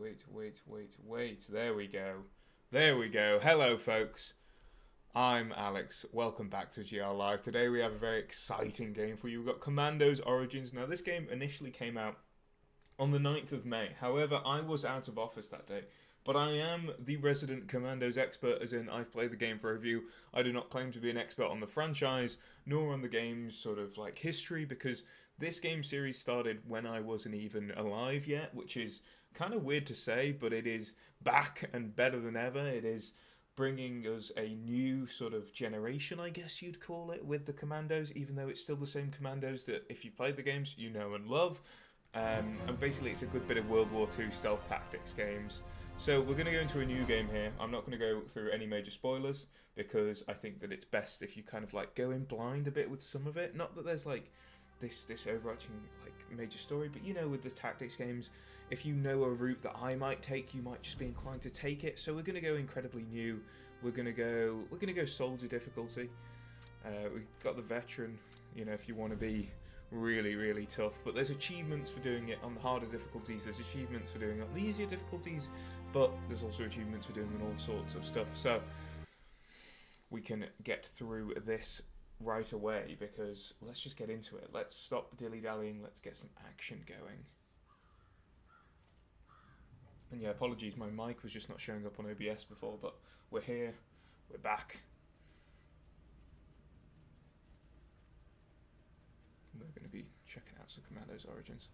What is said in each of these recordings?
wait. There we go. There we go. Hello, folks. I'm Alex. Welcome back to GR Live. Today we have a very exciting game for you. We've got Commandos Origins. Now, this game initially came out on the 9th of May. However, I was out of office that day. But I am the resident Commandos expert, as in I've played the game for review. I do not claim to be an expert on the franchise, nor on the game's sort of like history, because this game series started when I wasn't even alive yet, which is kind of weird to say, but it is back and better than ever. It is bringing us a new sort of generation, I guess you'd call it, with the Commandos, even though it's still the same Commandos that if you played the games, you know and love. And basically it's a good bit of World War II stealth tactics games. So we're going to go into a new game here. I'm not going to go through any major spoilers, because I think that it's best if you kind of like go in blind a bit with some of it. Not that there's like this overarching like major story, but you know, with the tactics games, if you know a route that I might take, you might just be inclined to take it. So we're going to go incredibly new. We're going to go soldier difficulty. We've got the veteran, you know, if you want to be really tough, but there's achievements for doing it on the harder difficulties, there's achievements for doing it on the easier difficulties, but there's also achievements for doing all sorts of stuff. So we can get through this right away, because let's just get into it. Let's stop dilly-dallying, let's get some action going. And yeah, apologies, my mic was just not showing up on OBS before, but we're here, we're back. We're going to be checking out some Commandos Origins.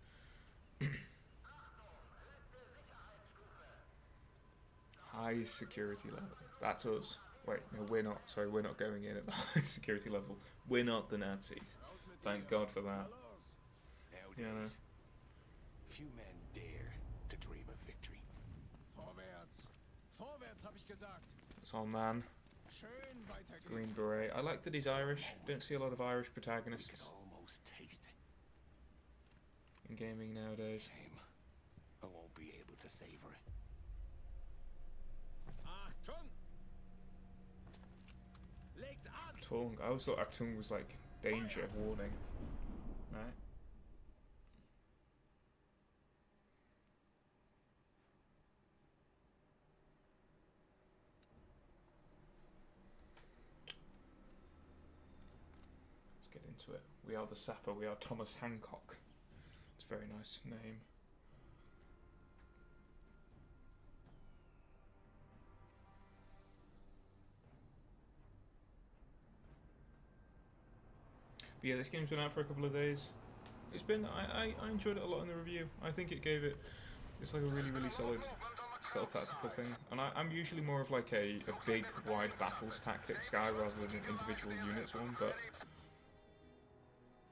High security level. That's us. Wait, no, we're not. Sorry, we're not going in at the high security level. We're not the Nazis. Thank God for that. Yeah, no. Few men dare to dream of victory. Vorwärts! Vorwärts, hab ich gesagt! That's our man. Schön weiter geht's. Green Beret. I like that he's Irish. Don't see a lot of Irish We can protagonists almost taste it. in gaming nowadays. Shame. I won't be able to savor it. Achtung! Legt an! Tung. I always thought Achtung was like danger, warning. Right? Let's get into it. We are the Sapper. We are Thomas Hancock. It's a very nice name. But yeah, this game's been out for a couple of days. It's been, I enjoyed it a lot in the review. I think it gave it, it's like a really solid stealth tactical thing. And I'm usually more of like a big, wide battles tactics guy rather than an individual units one, but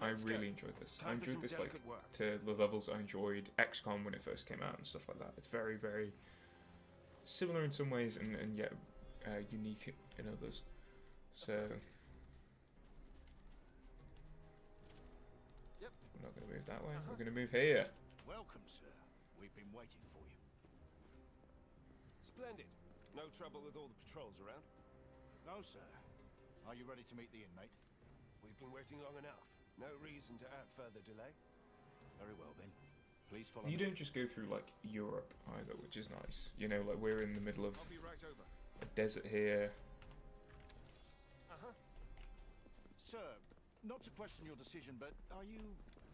I really enjoyed this. I enjoyed this like to the levels I enjoyed XCOM when it first came out and stuff like that. It's very similar in some ways and yet unique in others. So we're not going to move that way. We're going to move here. Welcome, sir. We've been waiting for you. Splendid. No trouble with all the patrols around? No, sir. Are you ready to meet the inmate? We've been waiting long enough. No reason to add further delay. Very well, then. Please follow You me. don't just go through like Europe either, which is nice. You know, like we're in the middle of I'll be right over. a desert here. Sir, not to question your decision, but are you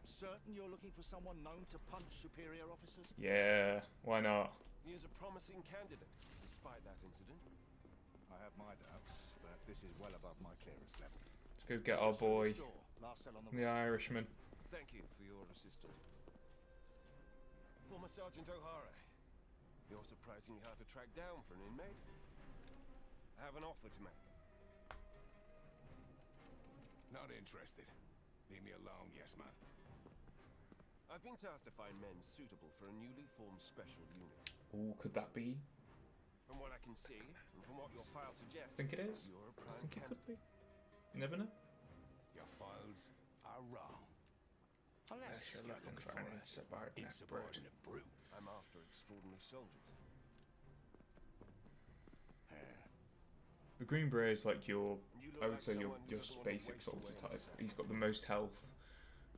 certain you're looking for someone known to punch superior officers? Yeah, why not? He is a promising candidate, despite that incident. I have my doubts, but this is well above my clearance level. Let's go get our Just from the boy, store, last cell on the Irishman. Thank you for your assistance. Former Sergeant O'Hara. You're surprisingly hard to track down for an inmate. I have an offer to make. Not interested. Leave me alone, yes, man. I've been tasked to find men suitable for a newly formed special unit. Ooh, could that be? From what I can see, and from what your file suggests, I think it is. you're a I prime think it could candidate. be. You never know. Your files are wrong. Unless you're looking for an insubordinate brute. Insubordinate brute. I'm after extraordinary soldiers. The Green Beret is like your, You look I would like say your someone who doesn't want to basic waste soldier away type. himself. He's got the most health,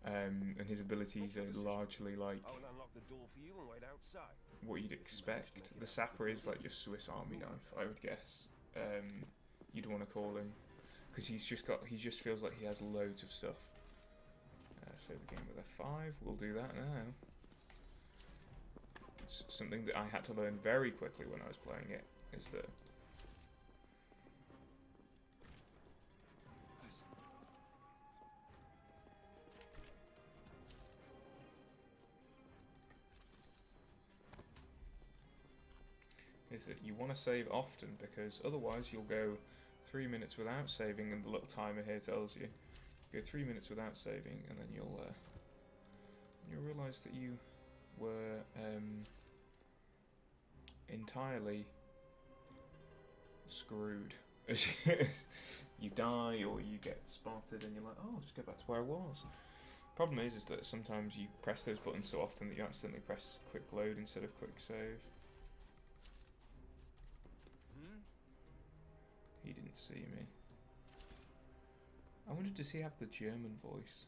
and his abilities are largely like I will unlock the door for you and wait outside. what you'd expect. The sapper is like your Swiss Army knife, I would guess. You'd want to call him, because he just feels like he has loads of stuff. So the game with F5, we'll do that now. It's something that I had to learn very quickly when I was playing it, is that you want to save often, because otherwise you'll go 3 minutes without saving, and the little timer here tells you go 3 minutes without saving, and then you'll realise that you were entirely screwed. You die or you get spotted, and you're like, oh, I'll just go back to where I was. Problem is that sometimes you press those buttons so often that you accidentally press quick load instead of quick save. He didn't see me. I wondered, does he have the German voice?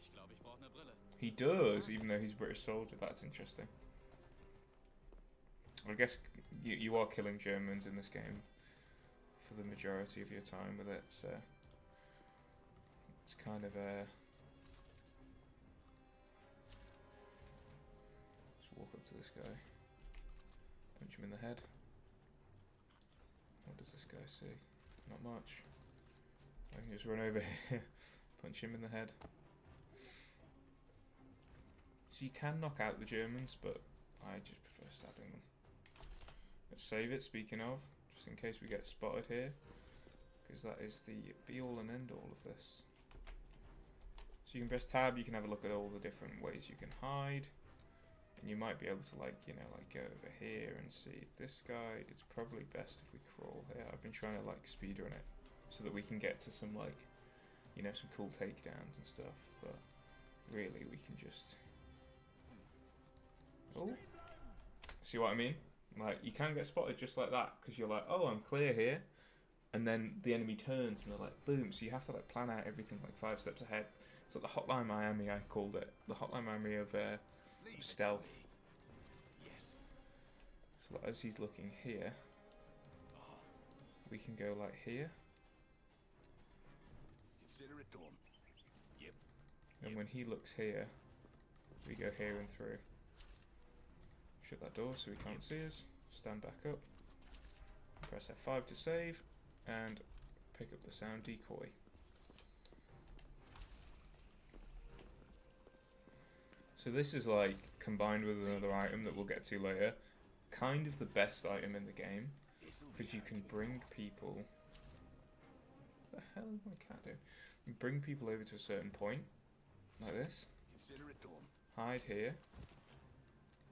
Ich glaube, ich brauche eine Brille. He does, even though he's a British soldier. That's interesting. I guess you are killing Germans in this game for the majority of your time with it, so it's kind of a... Let's walk up to this guy. Punch him in the head. What does this guy see? Not much. I can just run over here, punch him in the head. So you can knock out the Germans, but I just prefer stabbing them. Let's save it, speaking of, just in case we get spotted here, because that is the be-all and end-all of this. So you can press tab, you can have a look at all the different ways you can hide. And you might be able to, like, you know, like go over here and see this guy. It's probably best if we crawl here. I've been trying to, like, speedrun it so that we can get to some, like, you know, some cool takedowns and stuff. But really, we can just... Oh, see what I mean? Like, you can get spotted just like that, because you're like, oh, I'm clear here. And then the enemy turns and they're like, boom. So you have to, like, plan out everything, like, 5 steps ahead. It's like the Hotline Miami, I called it. The Hotline Miami of stealth. Yes. So as he's looking here, we can go like here. Consider it done. Yep. And when he looks here, we go here and through. Shut that door so he can't see us. Stand back up. Press F5 to save, and pick up the sound decoy. So this is like, combined with another item that we'll get to later, kind of the best item in the game, because you can bring people... What the hell is my cat doing? You bring people over to a certain point, like this. Consider it done. Hide here.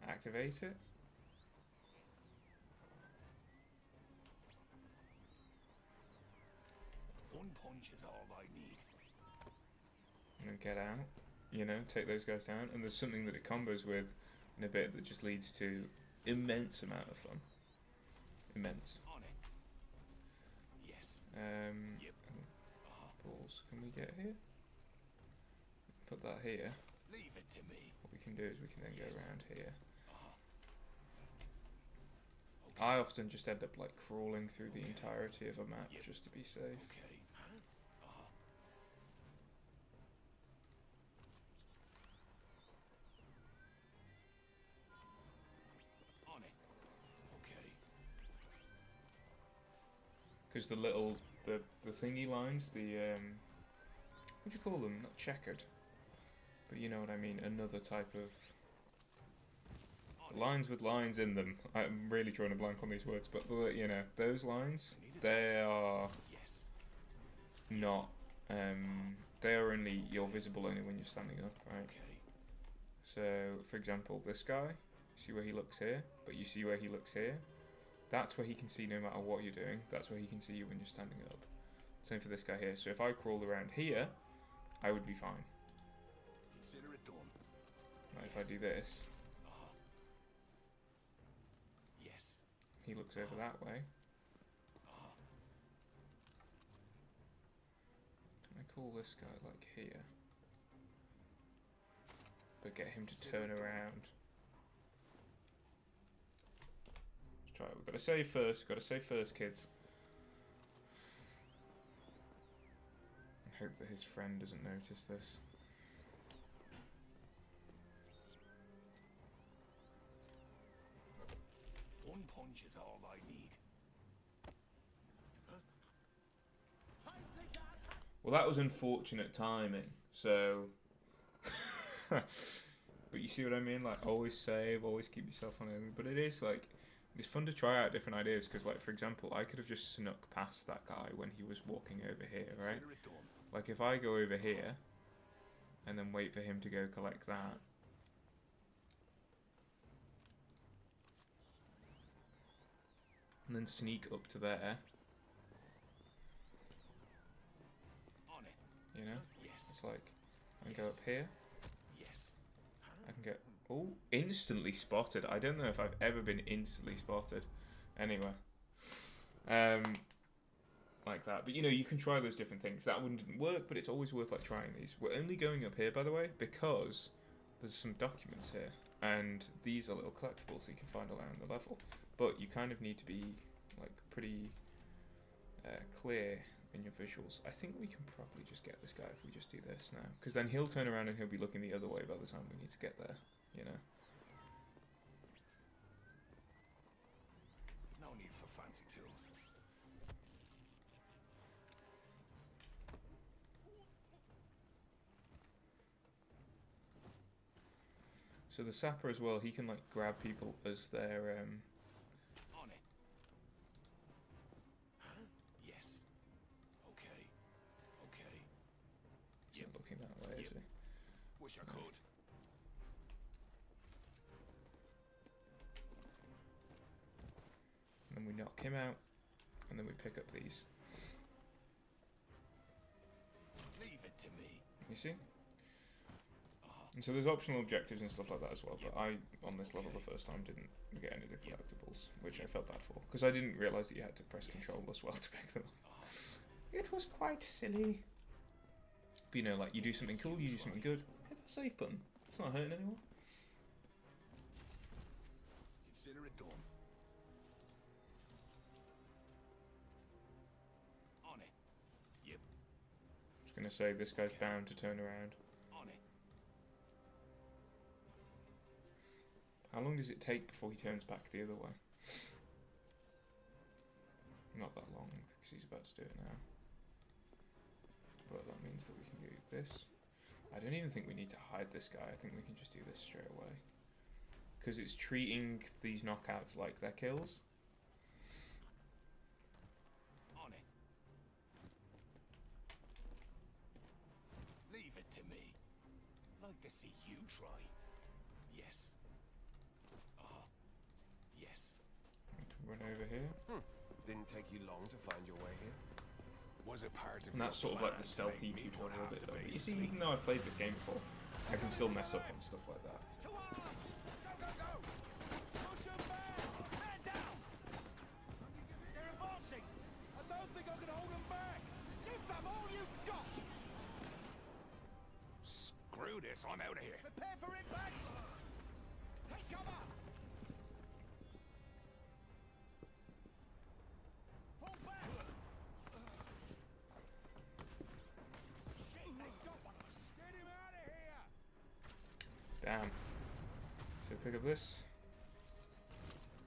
Activate it. One punch is all I need. And then get out. You know, take those guys down. And there's something that it combos with in a bit that just leads to immense amount of fun. Immense. On it. Yes. Yep. Balls. Can we get here? Put that here. Leave it to me. What we can do is we can then go around here. Okay. I often just end up like crawling through the entirety of a map just to be safe. Okay. On it. Okay. Because the little, the thingy lines, the, what do you call them? Not checkered. But you know what I mean, another type of... Lines with lines in them. I'm really drawing a blank on these words, but you know, those lines, they are not, they are only, you're visible only when you're standing up, right? Okay. So, for example, this guy, see where he looks here, but you see where he looks here? That's where he can see no matter what you're doing, that's where he can see you when you're standing up. Same for this guy here, so if I crawled around here, I would be fine. Consider it done. Right, if I do this, Yes. he looks over that way. Can I call this guy like here? but get him to turn around. Let's try it. We've got to save first. Got to save first, kids. I hope that his friend doesn't notice this. One punch is all I need. Well, that was unfortunate timing. So, but you see what I mean? Like, always save, always keep yourself on it. But it is like, it's fun to try out different ideas because, like, for example, I could have just snuck past that guy when he was walking over here, right? Like, if I go over here and then wait for him to go collect that. And then sneak up to there. On it. You know? Yes. It's like, I can go up here. Yes. I can get... Oh, instantly spotted. I don't know if I've ever been instantly spotted. Anyway. Like that. But, you know, you can try those different things. That one didn't work, but it's always worth, like, trying these. We're only going up here, by the way, because there's some documents here. And these are little collectibles that you can find around the level. But you kind of need to be, like, pretty clear in your visuals. I think we can probably just get this guy if we just do this now. Because then he'll turn around and he'll be looking the other way by the time we need to get there, you know. No need for fancy tools. So the sapper as well, he can, like, grab people as they're On it. Yes. Okay. Okay. Yep. Looking that way, is he? Wish I could. And then we knock him out, and then we pick up these. Leave it to me. You see? And so there's optional objectives and stuff like that as well, but I, on this level the first time, didn't get any of the collectibles, which I felt bad for, because I didn't realise that you had to press control as well to pick them up. It was quite silly. But you know, like, you do something cool, you do something good, hit that save button. It's not hurting anyone. Consider it done. On it. Yep. I was going to say, this guy's bound to turn around. On it. How long does it take before he turns back the other way? Not that long, because he's about to do it now. But that means that we can do this. I don't even think we need to hide this guy. I think we can just do this straight away. Because it's treating these knockouts like they're kills. On it. Leave it to me. Like to see you try. Yes. Yes. Run over here. Didn't take you long to find your way here. Was it part of And that's sort of like the stealthy tutorial bit. But you see, even though I've played this game before, I can still mess up on stuff like that. To arms! Go, go, go! Push 'em back! Hand down! They're advancing! I don't think I can hold them back! Give them all you've got! Screw this, I'm out of here. Prepare for impact! Take cover! Fall back! Shit, they got one of us! Get him out of here! Damn. So pick up this.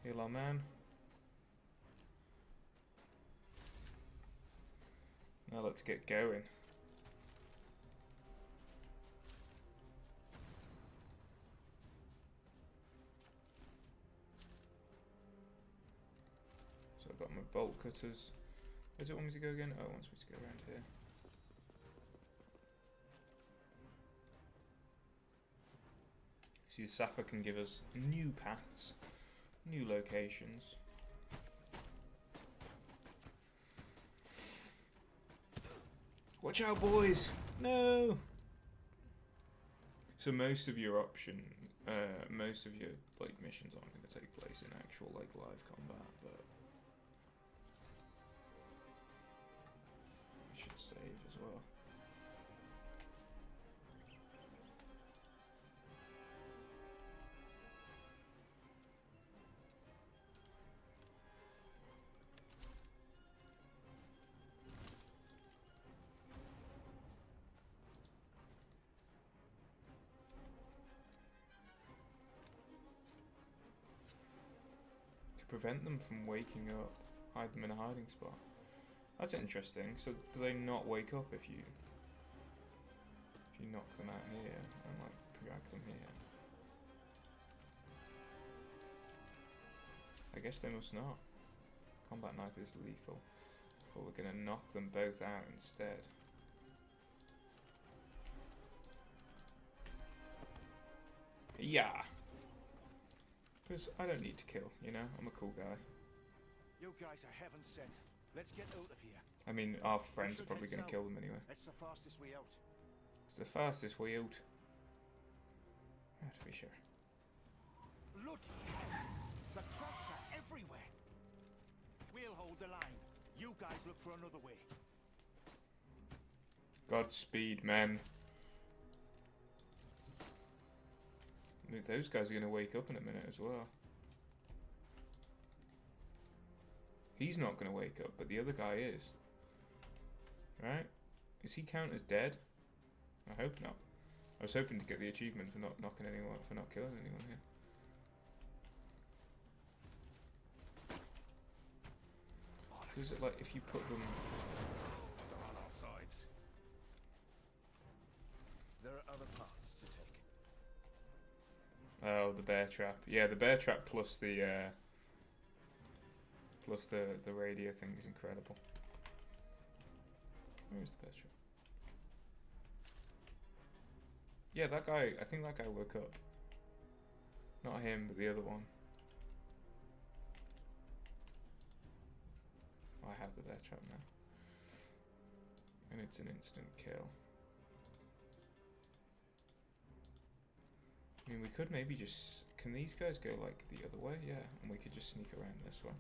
Heal our man. Now let's get going. So I've got my bolt cutters. Where's it want me to go again? Oh, it wants me to go around here. See, the sapper can give us new paths, new locations. Watch out, boys! No! So most of your most of your like missions aren't going to take place in actual like live combat, but we should save as well. prevent them from waking up, hide them in a hiding spot. That's interesting. So do they not wake up if you knock them out here and like drag them here? I guess they must not. Combat knife is lethal, but we're gonna knock them both out instead. Yeah. Because I don't need to kill, you know? I'm a cool guy. You guys are heaven sent. Let's get out of here. I mean, our friends are should probably head going to south. kill them anyway. It's the fastest way out. It's the fastest way out. To be sure. Bloody hell! The traps are everywhere. We'll hold the line. You guys look for another way. Godspeed, men. Those guys are going to wake up in a minute as well. He's not going to wake up, but the other guy is. Right? Is he count as dead? I hope not. I was hoping to get the achievement for not knocking anyone, for not killing anyone here. So is it like if you put them... They're on our sides. There are other paths to take. Oh, the bear trap. Yeah, the bear trap plus the radio thing is incredible. Where's the bear trap? Yeah, that guy, I think that guy woke up. Not him, but the other one. I have the bear trap now. And it's an instant kill. I mean, we could maybe just... Can these guys go, like, the other way? Yeah, and we could just sneak around this way.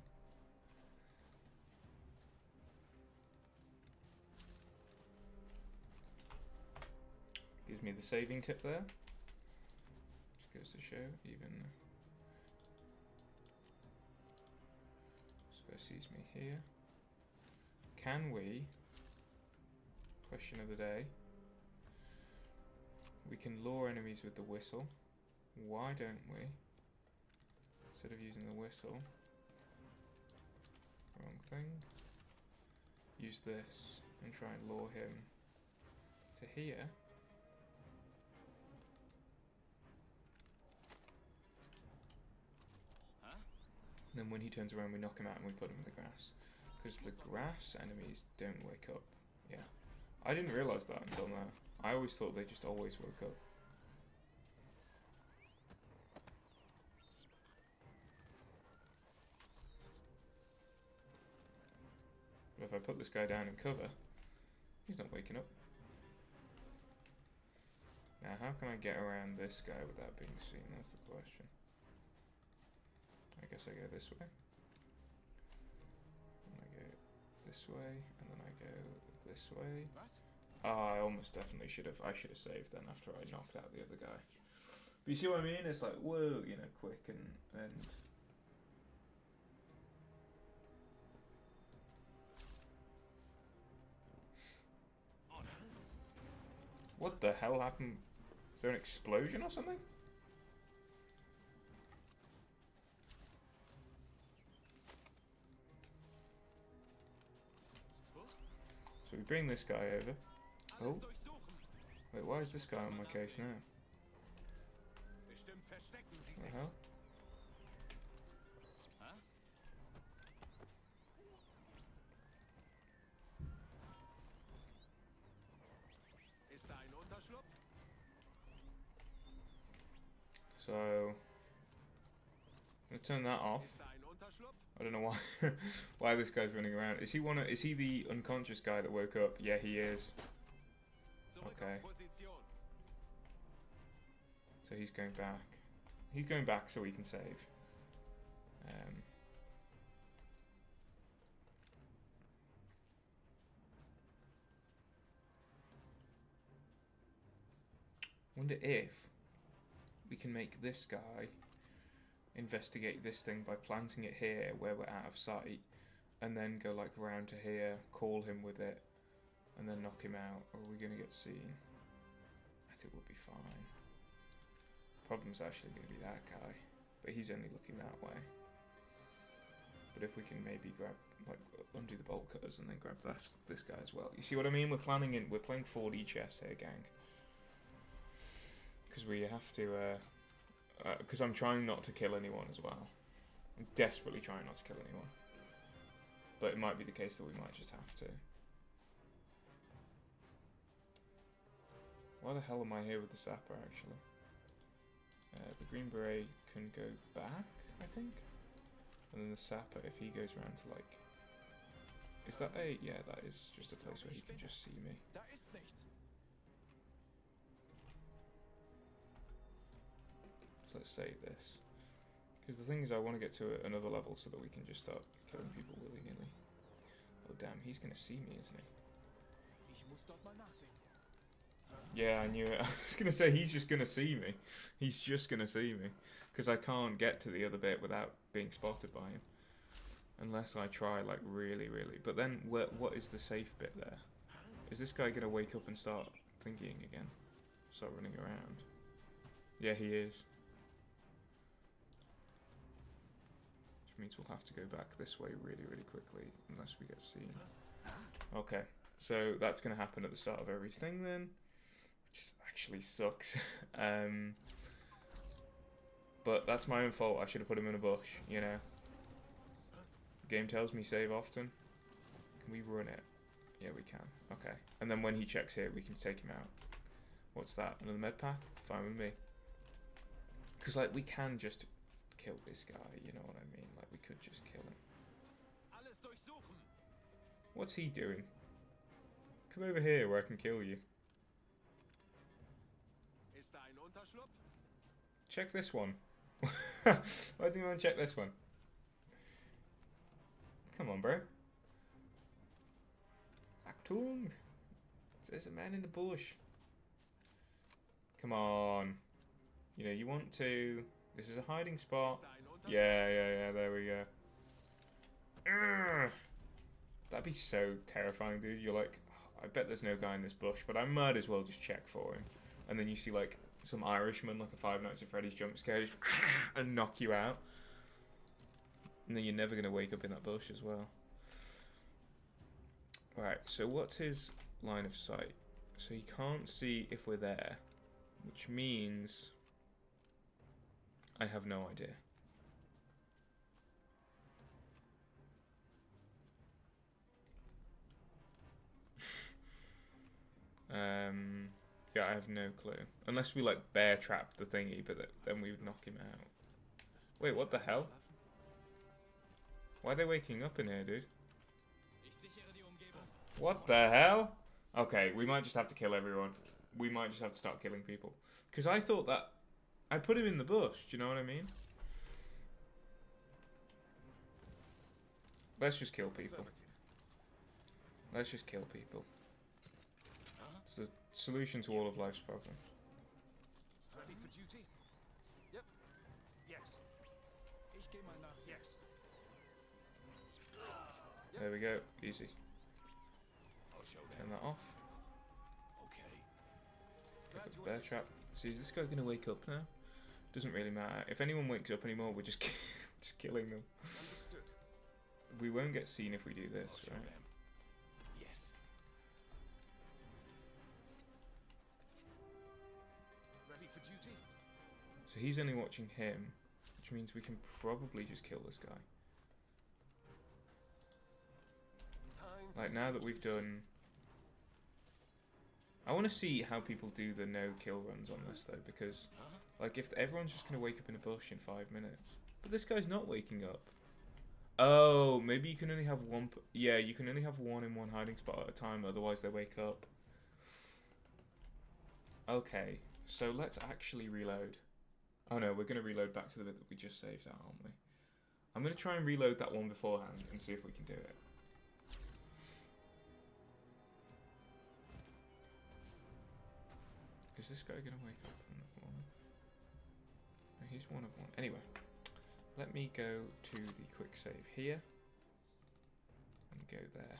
Gives me the saving tip there. Just goes to show, even... So it sees me here. Can we... Question of the day. We can lure enemies with the whistle. Why don't we, instead of using the whistle, wrong thing, use this and try and lure him to here. Huh? And then when he turns around we knock him out and we put him in the grass. Because the grass enemies don't wake up. Yeah. I didn't realise that until now. I always thought they just always woke up. But if I put this guy down in cover, he's not waking up. Now, how can I get around this guy without being seen? That's the question. I guess I go this way. And I go this way, and then I go this way. I almost definitely should have. I should have saved then after I knocked out the other guy. But you see what I mean? It's like, whoa, you know, quick and. What the hell happened? Is there an explosion or something? So we bring this guy over. Oh. Wait, why is this guy on my case now? What the hell? Huh? So, let's turn that off. I don't know why why this guy's running around. Is he the unconscious guy that woke up? Yeah, he is. Okay. So he's going back. He's going back so we can save. Wonder if we can make this guy investigate this thing by planting it here where we're out of sight, and then go like round to here, call him with it, and then knock him out. Or are we going to get seen? I think we'll be fine. Problem's actually going to be that guy, but he's only looking that way. But if we can maybe grab, like, undo the bolt cutters and then grab this guy as well. You see what I mean? We're playing 4D chess here, gang. Because we have to, because I'm trying not to kill anyone as well. I'm desperately trying not to kill anyone. But it might be the case that we might just have to. Why the hell am I here with the sapper, actually? The green beret can go back, I think? And then the sapper, if he goes around to, like... Is that a... Yeah, that is just a place where he can just see me. Da ist nichts. So let's save this. Because the thing is, I want to get to another level so that we can just start killing people willy-nilly. Oh damn, he's going to see me, isn't he? Ich muss dort mal nachsehen. Yeah, I knew it. I was going to say, he's just going to see me. He's just going to see me. Because I can't get to the other bit without being spotted by him. Unless I try, like, really, really. But then, what is the safe bit there? Is this guy going to wake up and start thinking again? Start running around? Yeah, he is. Which means we'll have to go back this way really, really quickly. Unless we get seen. Okay. So, that's going to happen at the start of everything then. Which actually sucks. But that's my own fault. I should have put him in a bush, you know. The game tells me save often. Can we run it? Yeah, we can. Okay. And then when he checks here, we can take him out. What's that? Another med pack? Fine with me. Because, like, we can just kill this guy, you know what I mean? Like, we could just kill him. Alles durchsuchen. What's he doing? Come over here where I can kill you. Ist da ein Unterschlupf? Check this one. Why do you want to check this one? Come on, bro. Achtung! There's a man in the bush. Come on. You know, you want to... This is a hiding spot. Ist da ein Unterschlupf? Yeah, there we go. Urgh. That'd be so terrifying, dude. You're like, oh, I bet there's no guy in this bush, but I might as well just check for him. And then you see, like, some Irishman, like a Five Nights at Freddy's jump scare, just and knock you out. And then you're never going to wake up in that bush as well. Right, so what's his line of sight? So he can't see if we're there, which means I have no idea. Yeah, I have no clue. Unless we, like, bear trap the thingy, but then we would knock him out. Wait, what the hell? Why are they waking up in here, dude? Ich sichere die Umgebung. What the hell? Okay, we might just have to kill everyone. We might just have to start killing people. Because I thought that... I put him in the bush, do you know what I mean? Let's just kill people. Let's just kill people. It's the solution to all of life's problems. Ready for duty? Yep. Yes. Ich geh mal nach. Yes. There we go, easy. I'll show Turn them. that off. Okay. Pick up the bear trap. See, is this guy gonna wake up now? Doesn't really matter. If anyone wakes up anymore, we're just just killing them. Understood. We won't get seen if we do this, I'll show right? them. Yes. Ready for duty? So he's only watching him, which means we can probably just kill this guy. Time Like, for now that we've done... I want to see how people do the no-kill runs on this, though, because, like, if everyone's just going to wake up in a bush in 5 minutes... But this guy's not waking up. Oh, maybe you can only have one... Yeah, you can only have one in one hiding spot at a time, otherwise they wake up. Okay, so let's actually reload. Oh no, we're going to reload back to the bit that we just saved out, aren't we? I'm going to try and reload that one beforehand and see if we can do it. Is this guy going to wake up in the morning? No, he's one of one. Anyway, let me go to the quick save here. And go there.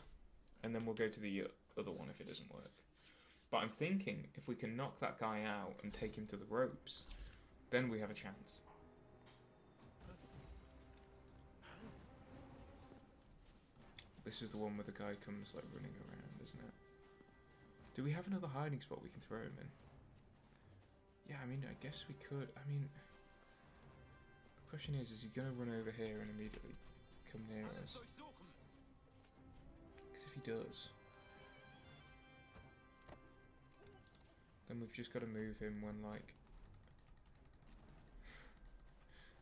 And then we'll go to the other one if it doesn't work. But I'm thinking if we can knock that guy out and take him to the ropes, then we have a chance. This is the one where the guy comes like running around, isn't it? Do we have another hiding spot we can throw him in? Yeah, I mean, I guess we could. I mean, the question is he going to run over here and immediately come near us? Because if he does, then we've just got to move him when, like,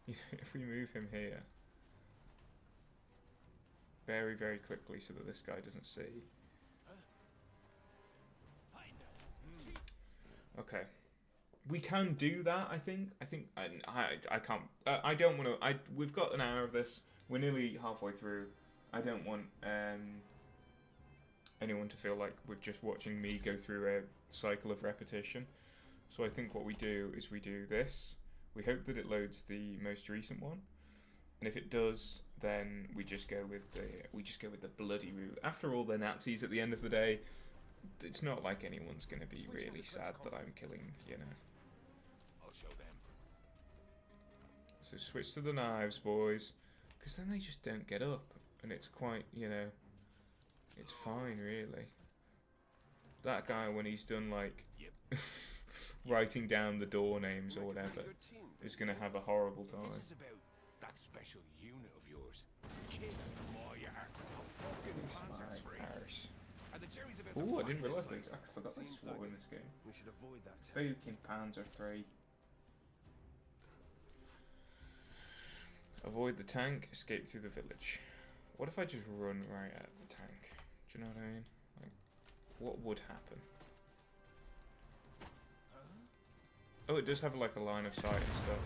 you know, if we move him here very, very quickly so that this guy doesn't see. Okay. We can do that, I think. I can't. I don't want to. We've got an hour of this. We're nearly halfway through. I don't want anyone to feel like we're just watching me go through a cycle of repetition. So I think what we do is we do this. We hope that it loads the most recent one, and if it does, then we just go with the bloody route. After all, they're Nazis at the end of the day. It's not like anyone's going to be really sad that I'm killing, you know. I'll show them. So switch to the knives, boys, because then they just don't get up, and it's quite, you know, it's fine, really. That guy, when he's done, like, writing down the door names or whatever, is going to have a horrible time. This is about that special unit of yours. Kiss my heart. Fucking Panzer III. And the Jerry's about to Ooh, I find didn't this realise place. I forgot they Seems swore like in it. this game. We should avoid that town. Fucking Panzer III. Avoid the tank, escape through the village. What if I just run right at the tank? Do you know what I mean? Like, what would happen? Oh, it does have like a line of sight and stuff.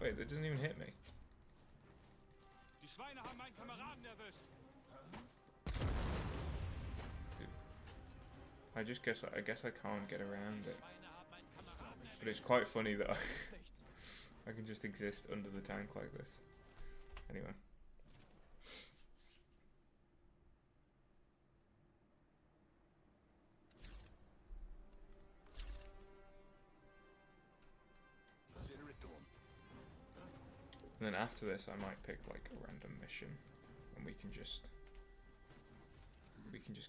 Wait, that doesn't even hit me. Die Schweine haben meinen Kameraden erwischt. I guess I can't get around it. But it's quite funny that I can just exist under the tank like this. Anyway. Consider it done. And then after this I might pick like a random mission and we can just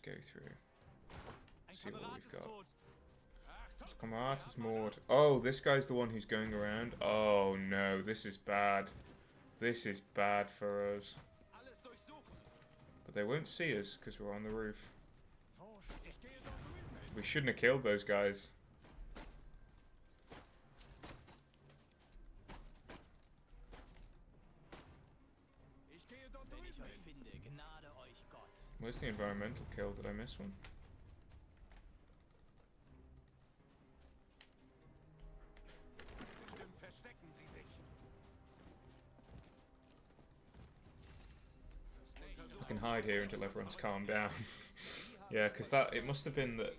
go through. See what we've got. Commandos Mord. Oh, this guy's the one who's going around. Oh no, this is bad. This is bad for us. But they won't see us because we're on the roof. We shouldn't have killed those guys. Where's the environmental kill? Did I miss one? Bestimmt verstecken sie sich. I can hide here until everyone's calmed down. Yeah, because it must have been that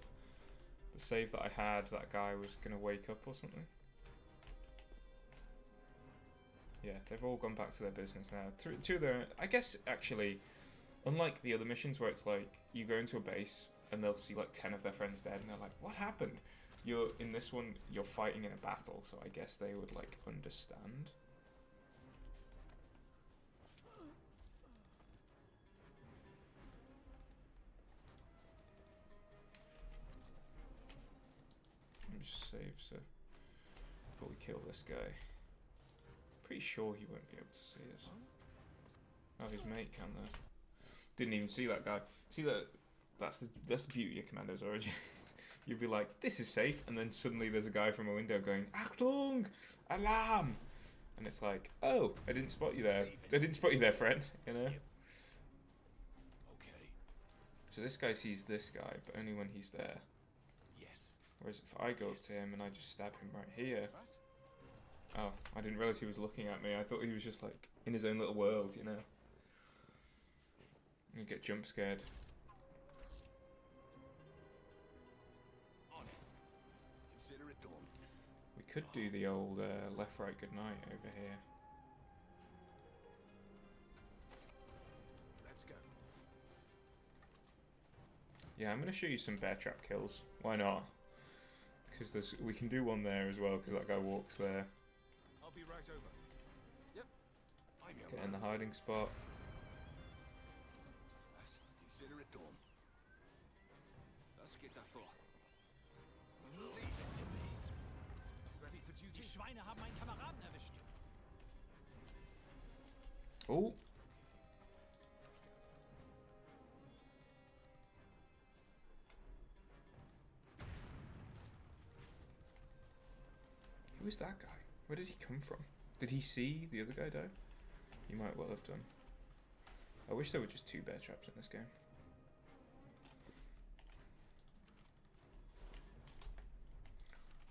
the save that I had, that guy was going to wake up or something. Yeah, they've all gone back to their business now. To their, I guess, actually, unlike the other missions where it's like, you go into a base and they'll see like 10 of their friends dead and they're like, what happened? In this one, you're fighting in a battle, so I guess they would like understand. Let me just save so before we kill this guy. Pretty sure he won't be able to see us. Oh, his mate can though. Didn't even see that guy. See that? That's the beauty of Commandos Origins. You'd be like, this is safe, and then suddenly there's a guy from a window going, Achtung! Alarm! And it's like, oh, I didn't spot you there. I didn't spot you there, friend. You know. Okay. So this guy sees this guy, but only when he's there. Yes. Whereas if I go up to him and I just stab him right here. Oh, I didn't realize he was looking at me. I thought he was just like in his own little world, you know. You get jump scared. On it. Consider it done. We could do the old left, right, good night over here. Let's go. Yeah, I'm gonna show you some bear trap kills. Why not? Because we can do one there as well. Because that guy walks there. I'll be right over. Yep. I'm your Get in man. the hiding spot. He's consider it done. Das geht davor. Leave it to me. Ready for duty? Die Schweine haben meinen Kameraden erwischt. Oh. Who is that guy? Where did he come from? Did he see the other guy die? He might well have done. I wish there were just 2 bear traps in this game.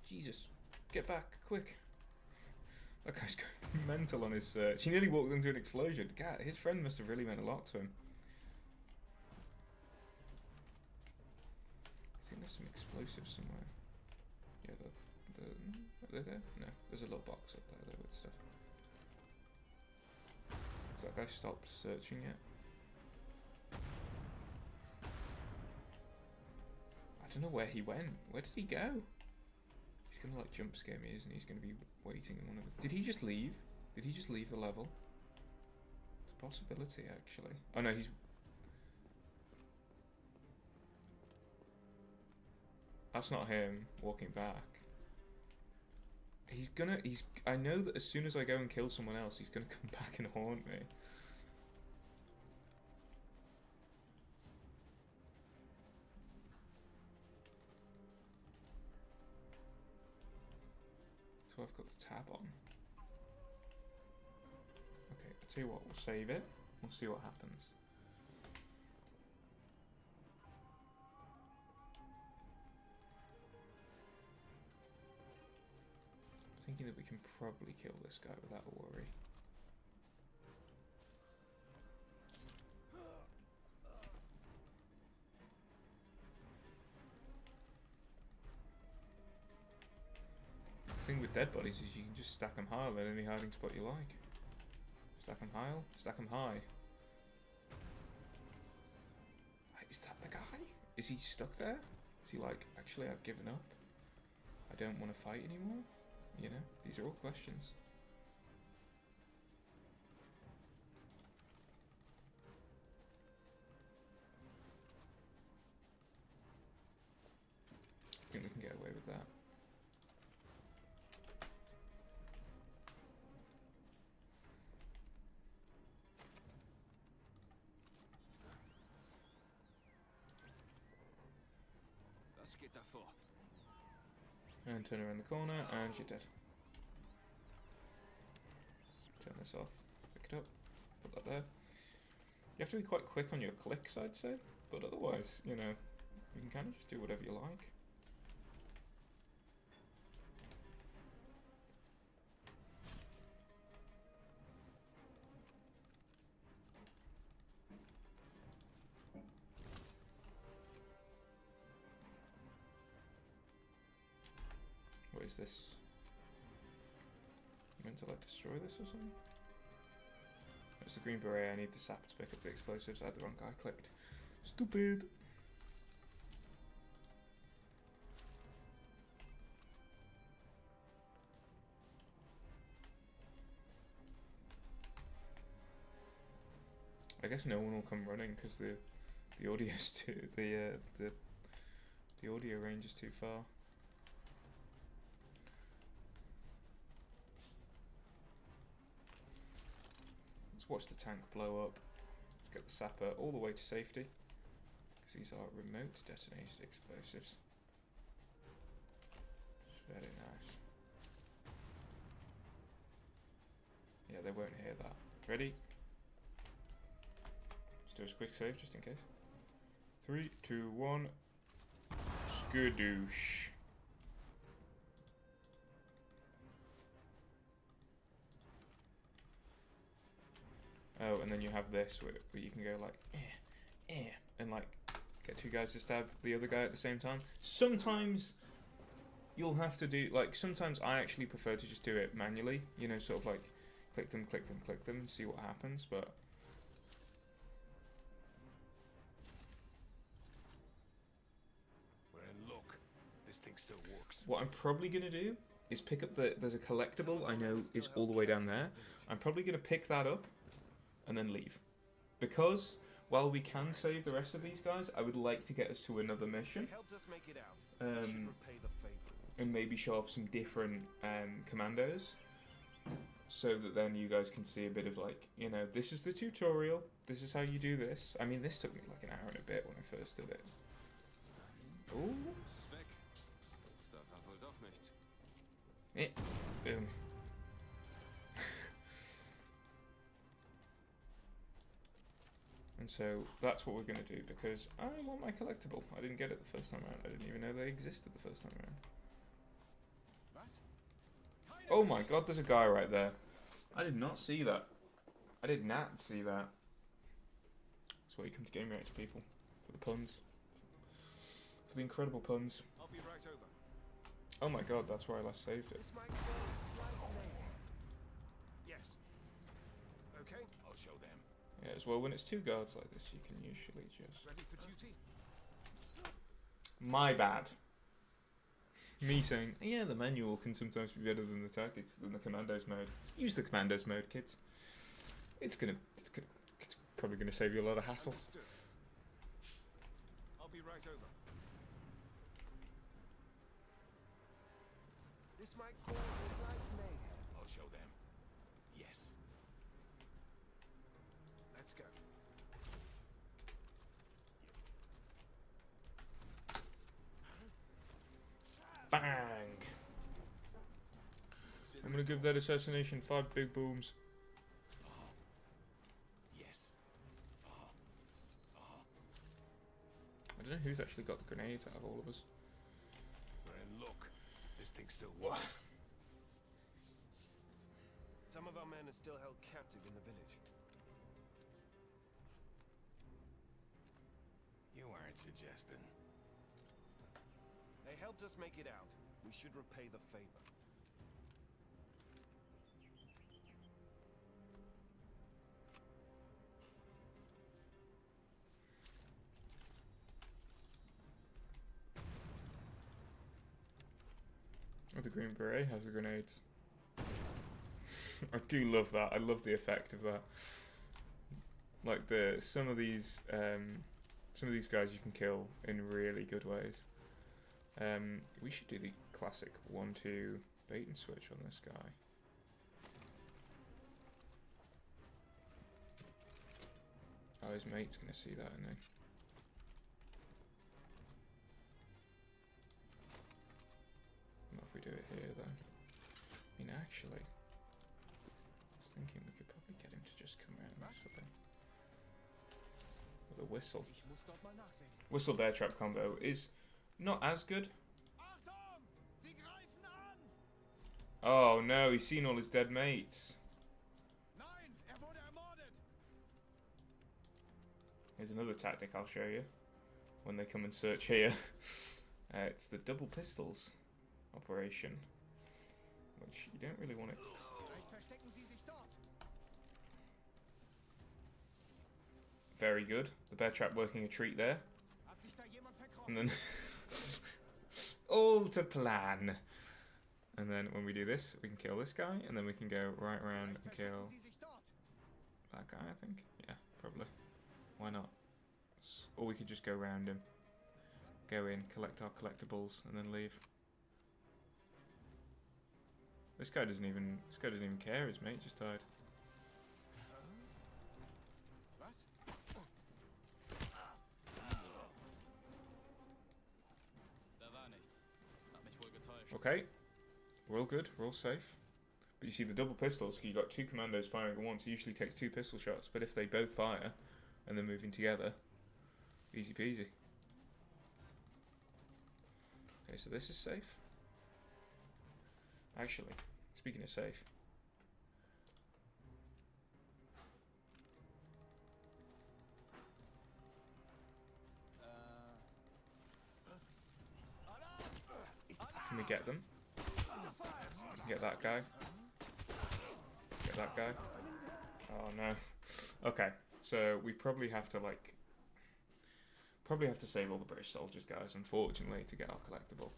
Jesus, get back, quick. That guy's going mental on his search. He nearly walked into an explosion. God, his friend must have really meant a lot to him. I think there's some explosives somewhere. Yeah, are they there? No, there's a little box up there with stuff. Has that guy stopped searching yet? I don't know where he went. Where did he go? He's gonna like jump scare me, isn't he? He's gonna be waiting in one of the... Did he just leave? Did he just leave the level? It's a possibility, actually. Oh no, he's... That's not him walking back. I know that as soon as I go and kill someone else, he's gonna come back and haunt me. So I've got the tab on. Okay, I'll tell you what, we'll save it. We'll see what happens. Thinking that we can probably kill this guy without a worry. The thing with dead bodies is you can just stack them high at any hiding spot you like. Stack them high, stack them high. Is that the guy? Is he stuck there? Is he like, actually I've given up? I don't want to fight anymore? You know, these are all questions. I think we can get away with that. Das geht davor. And turn around the corner, and you're dead. Turn this off, pick it up, put that there. You have to be quite quick on your clicks, I'd say, but otherwise, you know, you can kind of just do whatever you like. What is this? Meant to like destroy this or something? It's the green beret. I need the sap to pick up the explosives. I had the wrong guy clicked. Stupid. I guess no one will come running because the audio's too the audio range is too far. Watch the tank blow up. Let's get the sapper all the way to safety, because these are remote detonated explosives. It's very nice. Yeah, they won't hear that. Ready? Let's do a quick save just in case. 3, 2, 1. Skadoosh. Oh, and then you have this where you can go like, and like get 2 guys to stab the other guy at the same time. Sometimes you'll have to do, like, sometimes I actually prefer to just do it manually, you know, sort of like click them, click them, click them, and see what happens, but... We're in luck. This thing still works. What I'm probably going to do is pick up there's a collectible I know is all the way down there. I'm probably going to pick that up and then leave. Because while we can save the rest of these guys, I would like to get us to another mission. They helped us make it out. We should repay the favor. And maybe show off some different commandos, so that then you guys can see a bit of like, you know, this is the tutorial, this is how you do this. I mean, this took me like an hour and a bit when I first did it. Ooh. Boom. And so that's what we're going to do, because I want my collectible. I didn't get it the first time around. I didn't even know they existed the first time around. Oh my god, there's a guy right there. I did not see that. I did not see that. That's why you come to Game Reactor, people. For the puns. For the incredible puns. I'll be right over. Oh my god, that's where I last saved it. This might go slightly. Yes. Okay. I'll show them. Yeah, as well, when it's two guards like this, you can usually just... Ready for duty? My bad. Me saying, yeah, the manual can sometimes be better than the tactics, than the Commandos mode. Use the Commandos mode, kids. It's probably gonna save you a lot of hassle. Understood. I'll be right over. This might cause slight mayhem. I'll show them. Yes. Let's go. Bang! I'm gonna give that assassination 5 big booms. Yes. I don't know who's actually got the grenades out of all of us. And look, this thing still works. Some of our men are still held captive in the village. You aren't suggesting. They helped us make it out. We should repay the favor. Oh, the Green Beret has the grenades. I do love that. I love the effect of that. Like some of these guys you can kill in really good ways. We should do the classic 1-2 bait and switch on this guy. Oh, his mate's gonna see that, isn't he? Not if we do it here, though. I mean, actually, I was thinking we could probably get him to just come around this way. With a whistle. Whistle bear trap combo is not as good. Oh no, he's seen all his dead mates. Here's another tactic I'll show you when they come and search here. It's the double pistols operation, which you don't really want it. Very good. The bear trap working a treat there. And then all to plan. And then when we do this, we can kill this guy, and then we can go right around and kill that guy, I think. Yeah, probably. Why not? Or we could just go around him, go in, collect our collectibles, and then leave. This guy doesn't even care. His mate just died. Okay, we're all good, we're all safe. But you see the double pistols, you got 2 commandos firing at once. It usually takes 2 pistol shots, but if they both fire and they're moving together, easy peasy. Okay, so this is safe. Actually, speaking of safe, can we get them? Get that guy. Get that guy. Oh no. Okay, so we probably have to save all the British soldiers, guys, unfortunately, to get our collectible.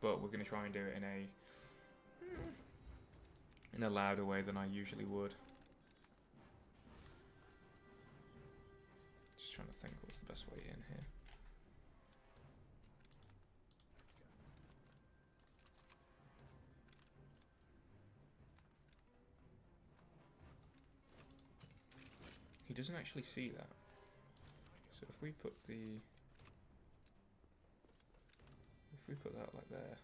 But we're going to try and do it in a louder way than I usually would. Just What's the best way in here? He doesn't actually see that. So if we put that like there,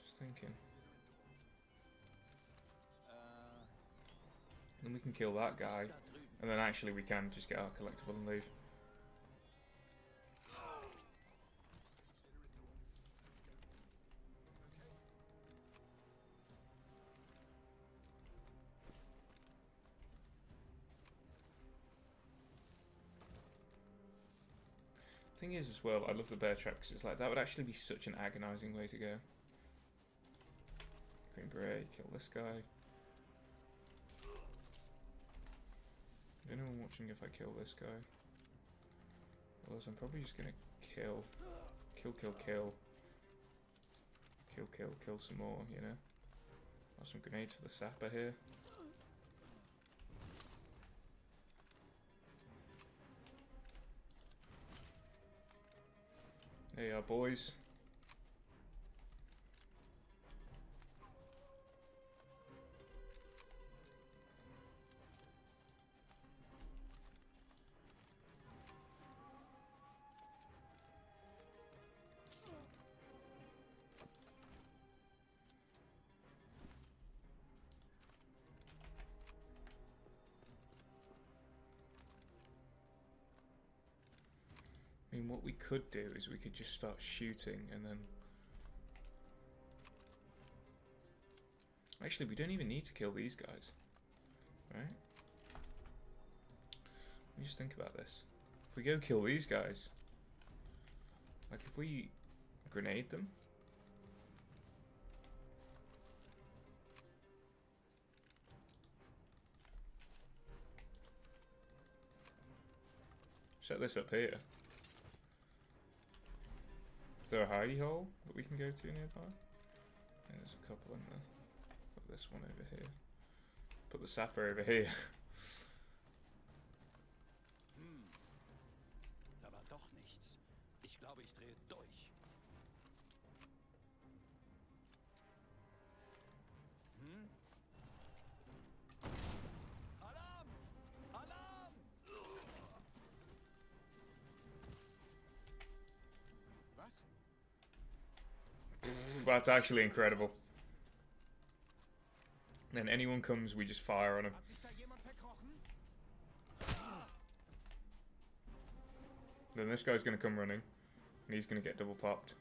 just thinking, then we can kill that guy, and then actually we can just get our collectible and leave. Thing is, as well, I love the bear trap because it's like that would actually be such an agonizing way to go. Green beret, kill this guy. Is anyone watching if I kill this guy? Otherwise, I'm probably just gonna kill some more, you know? Got some grenades for the sapper here. There you are, boys. I mean, what we could do is we could just start shooting and then... Actually, we don't even need to kill these guys, right? Let me just think about this. If we go kill these guys, like if we grenade them, set this up here. Is there a hidey hole that we can go to nearby? Yeah, there's a couple in there. Put this one over here. Put the sapper over here. Da war doch nichts. Ich glaube, ich drehe durch. Alarm! Alarm! Was? That's actually incredible. Then anyone comes, we just fire on them. Hat sich da jemand verkrochen? Then this guy's going to come running, and he's going to get double popped.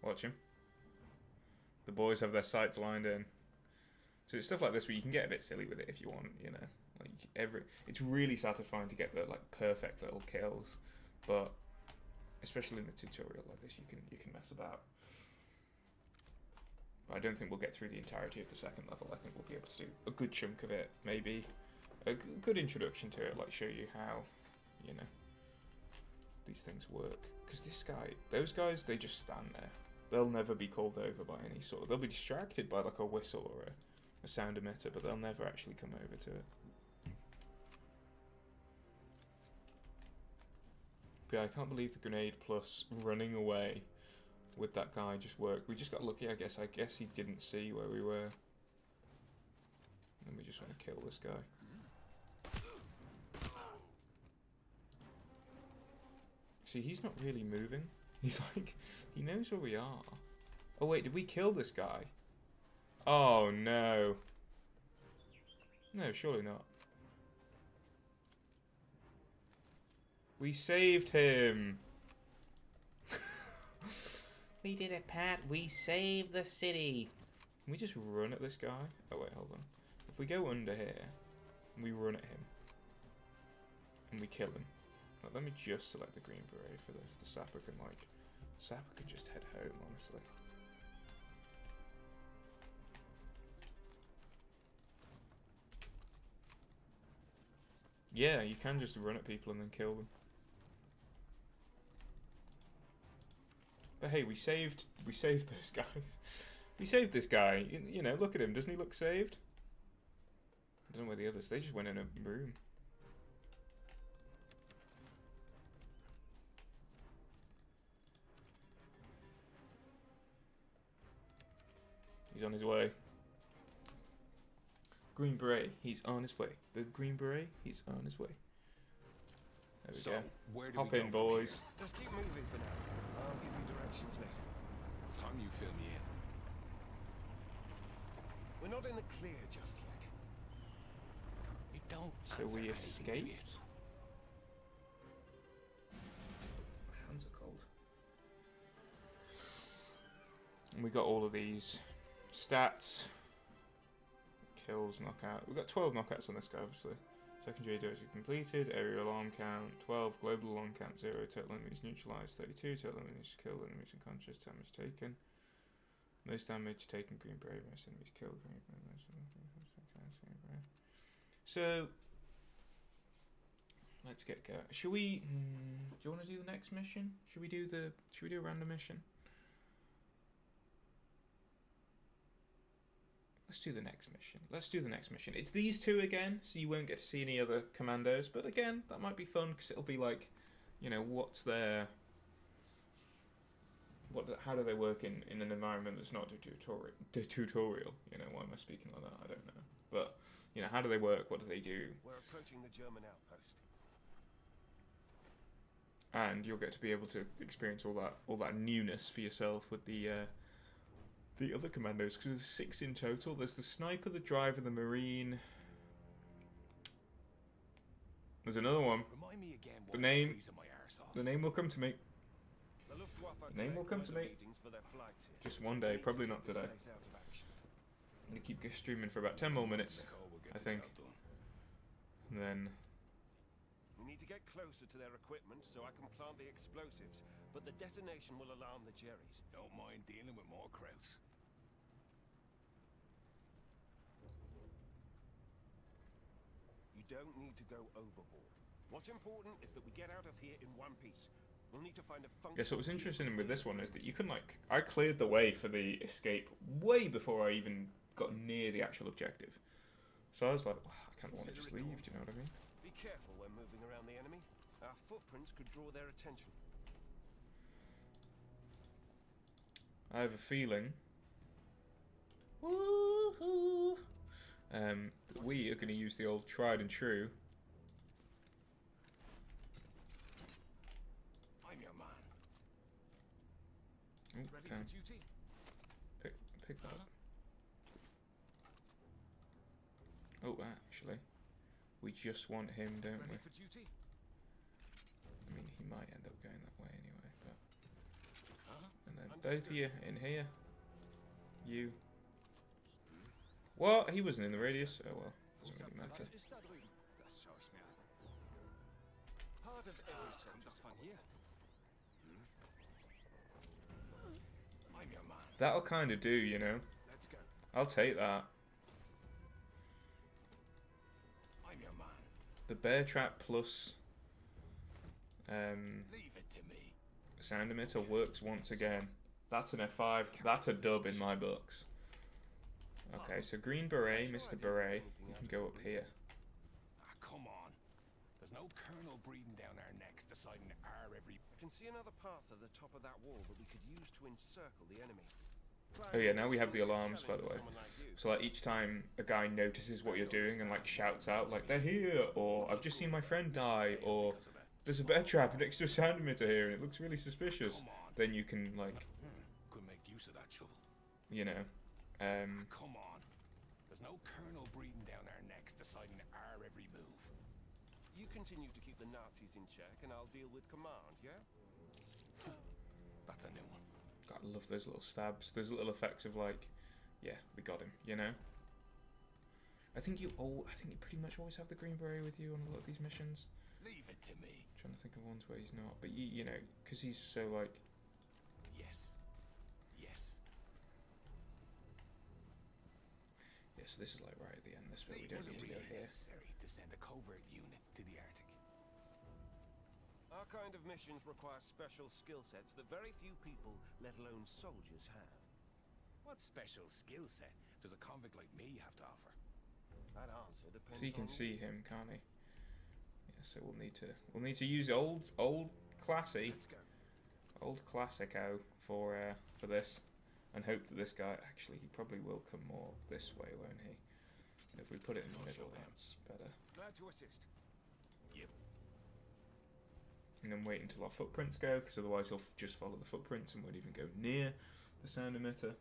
Watch him. The boys have their sights lined in. So it's stuff like this where you can get a bit silly with it if you want, you know. Like it's really satisfying to get the like perfect little kills, but especially in a tutorial like this, you can mess about. But I don't think we'll get through the entirety of the second level. I think we'll be able to do a good chunk of it, maybe a good introduction to it, like show you how, you know, these things work. Because those guys, they just stand there. They'll never be called over by any sort of... They'll be distracted by like a whistle or a sound emitter, but they'll never actually come over to it. But yeah, I can't believe the grenade plus running away with that guy just worked. We just got lucky, I guess. I guess he didn't see where we were. And we just want to kill this guy. See, he's not really moving. He's like, he knows where we are. Oh wait, did we kill this guy? Oh no. No, surely not. We saved him. We did it, Pat. We saved the city. Can we just run at this guy? Oh wait, hold on. If we go under here, and we run at him, and we kill him. Let me just select the green beret for this. The sapper can just head home, honestly. Yeah, you can just run at people and then kill them. But hey, we saved those guys. We saved this guy. You know, look at him. Doesn't he look saved? I don't know where the others. They just went in a room. He's on his way. Green Beret, he's on his way. The Green Beret, he's on his way. There we So, go. where do Hop we in, go from boys. here? Just keep moving for now. I'll give you directions later. It's time you fill me in. We're not in the clear just yet. You don't So answer we anything, do escape? you? My hands are cold. And we got all of these stats. Kills, knockout. We've got 12 knockouts on this guy, obviously. Secondary objective completed. Area alarm count 12. Global alarm count 0. Total enemies neutralized 32. Total enemies killed. Enemies unconscious. Damage taken. Most damage taken. Green Beret. Most enemies killed. Green Beret. So let's get going. Should we? Do you want to do the next mission? Should we do a random mission? Let's do the next mission. It's these two again, so you won't get to see any other commandos. But again, that might be fun because it'll be like, you know, what's their, how do they work in an environment that's not a tutorial? You know, why am I speaking like that? I don't know. But you know, how do they work? What do they do? We're approaching the German outpost. And you'll get to be able to experience all that newness for yourself with the other commandos, because there's 6 in total. There's the sniper, the driver, the marine. There's another one. Remind me again The what name- freezing my arse off. The name will come to me. The Luftwaffe The name will come collect to me. weather readings for their flights here. Just one We day, need to probably take not this today. place out of action. I'm gonna keep streaming for about 10 more minutes, Nicole will get I the think. job done. and then We need to get closer to their equipment so I can plant the explosives, but the detonation will alarm the Jerrys. Don't mind dealing with more krauts. You don't need to go overboard. What's important is that we get out of here in one piece. We'll need to find a function. yeah. So what's interesting with this one is that you can I cleared the way for the escape way before I even got near the actual objective. So I was like, well, I kind of want to just leave. Do you know what I mean? Be careful when moving around the enemy. Our footprints could draw their attention. I have a feeling. Woohoo! That we are going to use the old tried and true. I'm your man. Ooh, Ready okay. for duty? Pick that up. Oh, actually, we just want him, don't we? Ready for duty? I mean, he might end up going that way anyway. But Huh? and then both of Understood. you in here. You. What? He wasn't in the radius. Oh well, doesn't really matter. Was ist da drüben? Das schaue ich mir an. Part of every Kommt soldier's doch von quality. hier. I'm your man. That'll kind of do, you know. Let's go. I'll take that. I'm your man. The bear trap plus Leave it to me. sound emitter works once again. That's an F5. That's a dub in my books. Okay, so Green Beret, Mr. Beret, you can go up here. Ah, come on. There's no colonel breathing down our necks deciding our every... I can see another path at the top of that wall that we could use to encircle the enemy. Oh yeah, now we have the alarms, by the way. Someone like you. So like each time a guy notices what you're doing and like shouts out like they're here, or I've just seen my friend die, or there's a bear trap next to a sound emitter here and it looks really suspicious, Come on. then you can like, Could make use of that shovel. you know, Come on. There's no colonel breathing down our necks deciding our every move. You continue to keep the Nazis in check and I'll deal with command, yeah? That's a new one. God, I love those little stabs, those little effects of like, yeah, we got him, you know. I think you pretty much always have the Green Beret with you on a lot of these missions. Leave it to me. trying to think of ones where he's not, but you know, because he's so like, Yes. Yes. yeah, so this is like right at the end, this bit, we Leave don't it need to to go be here. necessary to send a covert unit to the Arctic. Our kind of missions require special skill sets that very few people, let alone soldiers, have. What special skill set does a convict like me have to offer? That answer depends So you can on see him, can't he? Yeah, so we'll need to use old classy, Let's go. old classico for this. and hope that this guy, actually, he probably will come more this way, won't he? And if we put it in the middle, that's better. Glad to assist. Yep. And then wait until our footprints go, because otherwise he'll just follow the footprints and won't even go near the sound emitter.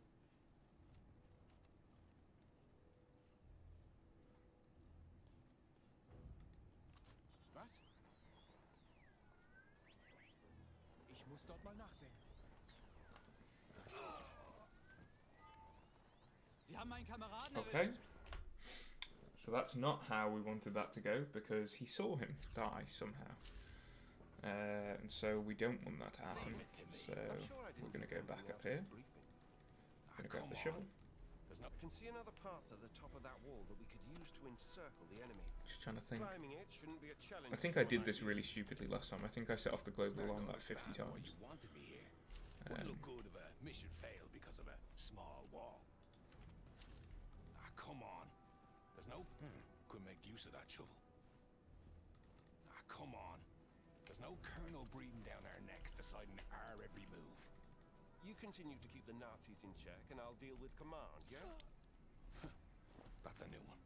Was? Ich muss dort mal nachsehen. Sie haben meinen Kameraden Okay. erwischt. So that's not how we wanted that to go, because he saw him die somehow. And so we don't want that to happen. So we're going to go back up here. Going to grab the shovel. I can see another path at the top of that wall that we could use to encircle the enemy. Just trying to think. Climbing it shouldn't be a challenge. I think I did this really stupidly last time. I think I set off the global alarm like 50 times. You wanted me here. Wouldn't look good if a mission failed because of a small wall. Ah, come on. There's no... Could make use of that shovel. Ah, come on. There's no colonel breathing down our necks deciding our every move. You continue to keep the Nazis in check, and I'll deal with command, yeah? That's a new one.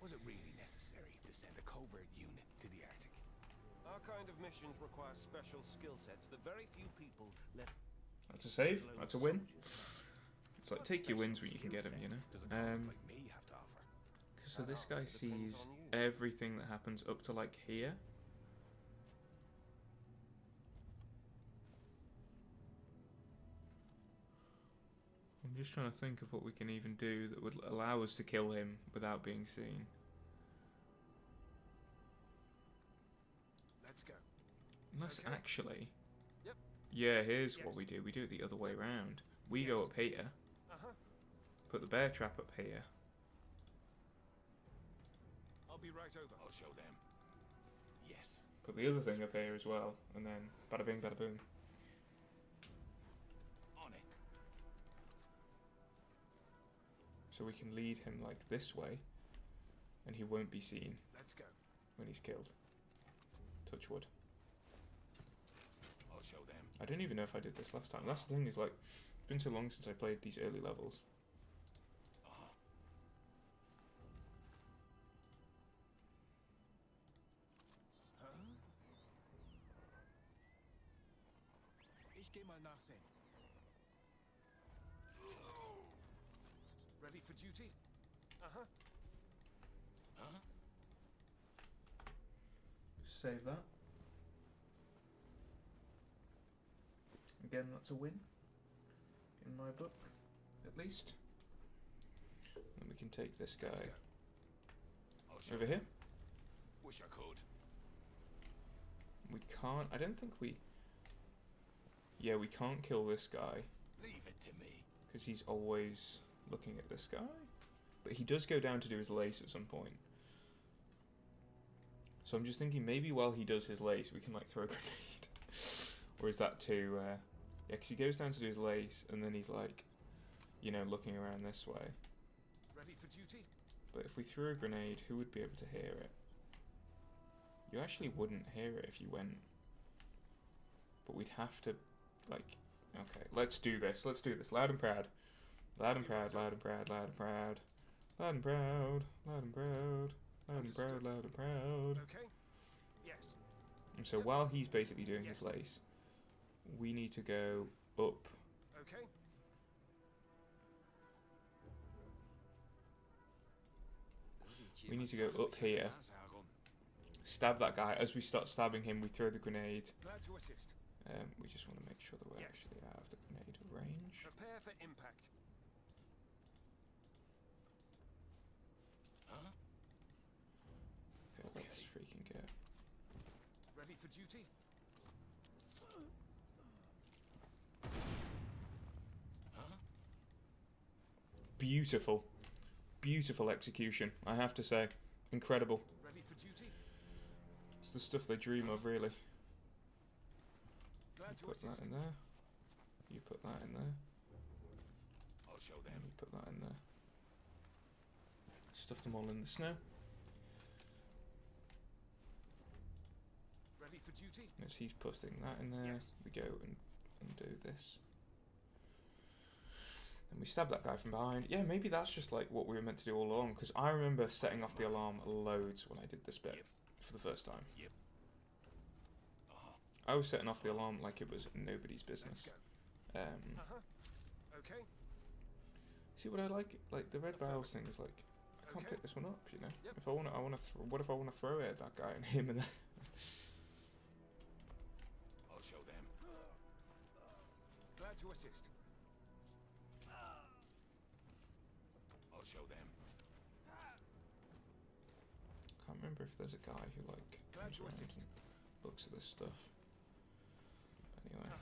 Was it really necessary to send a covert unit to the Arctic? Our kind of missions require special skill sets that very few people let. That's a save. That's a win. It's like take your wins when you can get them, you know. Does a colonel like me have to offer? So this guy sees everything that happens up to like here. I'm just trying to think of what we can even do that would allow us to kill him without being seen. Let's go. Unless Okay. actually... Yep. Yeah, here's what Yes. we do. We do it the other way around. We Yes. go up here, Uh-huh. put the bear trap up here. I'll be right over. I'll show them. Yes. Put the other thing up here as well, and then bada bing, bada boom. On it. So we can lead him like this way, and he won't be seen Let's go. when he's killed. Touch wood. I'll show them. I don't even know if I did this last time. That's the thing, is like, it's been so long since I played these early levels. Uh-huh. Ich geh mal nachsehen. Ready for duty? Uh-huh. Huh? Save that. Again, that's a win. In my book, at least. And we can take this guy Let's go. I'll show over them. here. Wish I could. We can't, I don't think we... Yeah, we can't kill this guy, Leave it to me. because he's always looking at this guy. But he does go down to do his lace at some point. So I'm just thinking, maybe while he does his lace, we can like throw a grenade. Or is that too... yeah, because he goes down to do his lace, and then he's like, you know, looking around this way. Ready for duty? But if we threw a grenade, who would be able to hear it? You actually wouldn't hear it if you went. But we'd have to, like... Okay, let's do this. Let's do this. Loud and proud. Loud and proud, loud and proud, loud and proud. Loud and proud, loud and proud. Loud and proud, loud and proud. Okay. Yes. And so while he's basically doing his Yes. lace, we need to go up. Okay. We need to go up here. Stab that guy. As we start stabbing him, we throw the grenade. Glad to assist. We just want to make sure that we're Yes. actually out of the grenade range. Prepare for impact. Huh? Okay, let's freaking go. Ready for duty? Huh? Beautiful. Beautiful execution, I have to say. Incredible. Ready for duty? It's the stuff they dream of, really. Glad to Put assist. that in there. You put that in there. I'll show And them. you put that in there. Stuff them all in the snow. Ready for duty? As he's putting that in there, Yes. we go and do this. Then we stab that guy from behind. Yeah, maybe that's just like what we were meant to do all along, because I remember setting off the alarm loads when I did this bit for the first time. I was setting off the alarm like it was nobody's business. Okay. See what I like? Like the red barrels thing is like, I can't pick this one up, you know. If I want to, what if I want to throw it at that guy and him and then? I'll show them. Glad to assist. I'll show them. Can't remember if there's a guy who like Glad comes to around assist. and looks at this stuff. Anyway, I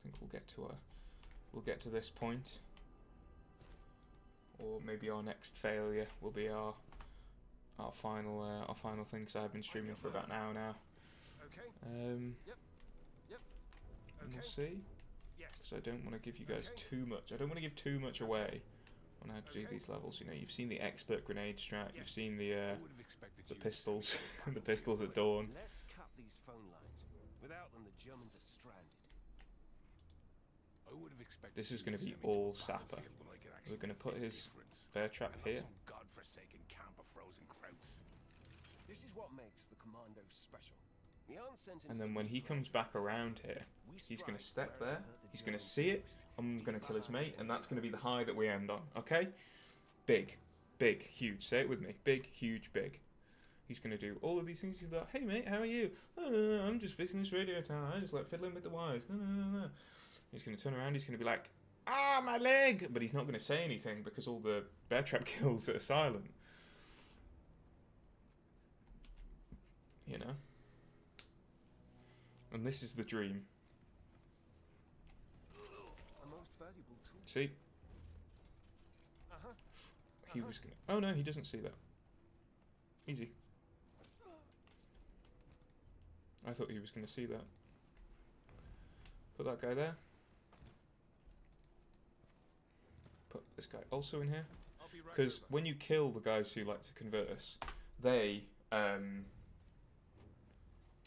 think we'll get to this point, or maybe our next failure will be our final thing. Because I've been streaming for about an hour now. Okay. Yep. And we'll see. Yes. So I don't want to give you guys too much. I don't want to give too much away on how to do these levels. You know, you've seen the expert grenade strat. You've seen the pistols, the pistols at dawn. Let's cut these phone lines. Without them, the Germans are stranded. I would have expected This is you going to to be send me to a all Sapper. battlefield when I could We're going to put actually his make a difference. bear trap And not here. some godforsaken camp of frozen krauts. This is what makes the Commandos special. We aren't sent into And then the when he big comes back around here, We he's going to strike step where it there. hurt the He's going to Germans see it. most. I'm going to kill his mate, and that's going to be the high that we end on. Okay? Big, huge. Say it with me. Big, huge, big. He's going to do all of these things. He's like, hey mate, how are you? Oh, I'm just fixing this radio tower. I just like fiddling with the wires. No. He's going to turn around. He's going to be like, ah, my leg. But he's not going to say anything because all the bear trap kills are silent. You know? And this is the dream. A most valuable tool. See? He was going to... Oh no, he doesn't see that. Easy. I thought he was going to see that. Put that guy there. Put this guy also in here. I'll be right Because over. when you kill the guys who like to converse, they...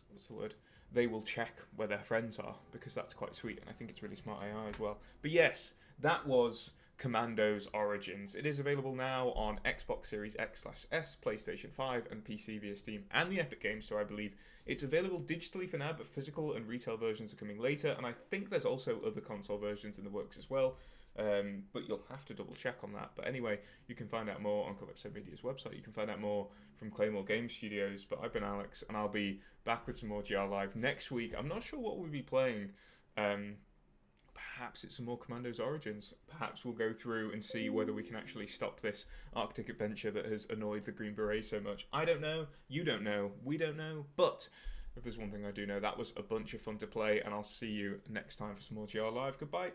what's the word? They will check where their friends are, because that's quite sweet, and I think it's really smart AI as well. But yes, that was Commandos Origins. It is available now on Xbox Series X/S, PlayStation 5, and PC via Steam and the Epic Games Store, I believe. It's available digitally for now, but physical and retail versions are coming later, and I think there's also other console versions in the works as well. But you'll have to double check on that. But anyway, you can find out more on Calypso Media's website. You can find out more from Claymore Game Studios. But I've been Alex, and I'll be back with some more GR Live next week. I'm not sure what we'll be playing. Perhaps it's some more Commandos Origins. Perhaps we'll go through and see whether we can actually stop this Arctic adventure that has annoyed the Green Berets so much. I don't know. You don't know. We don't know. But if there's one thing I do know, that was a bunch of fun to play, and I'll see you next time for some more GR Live. Goodbye.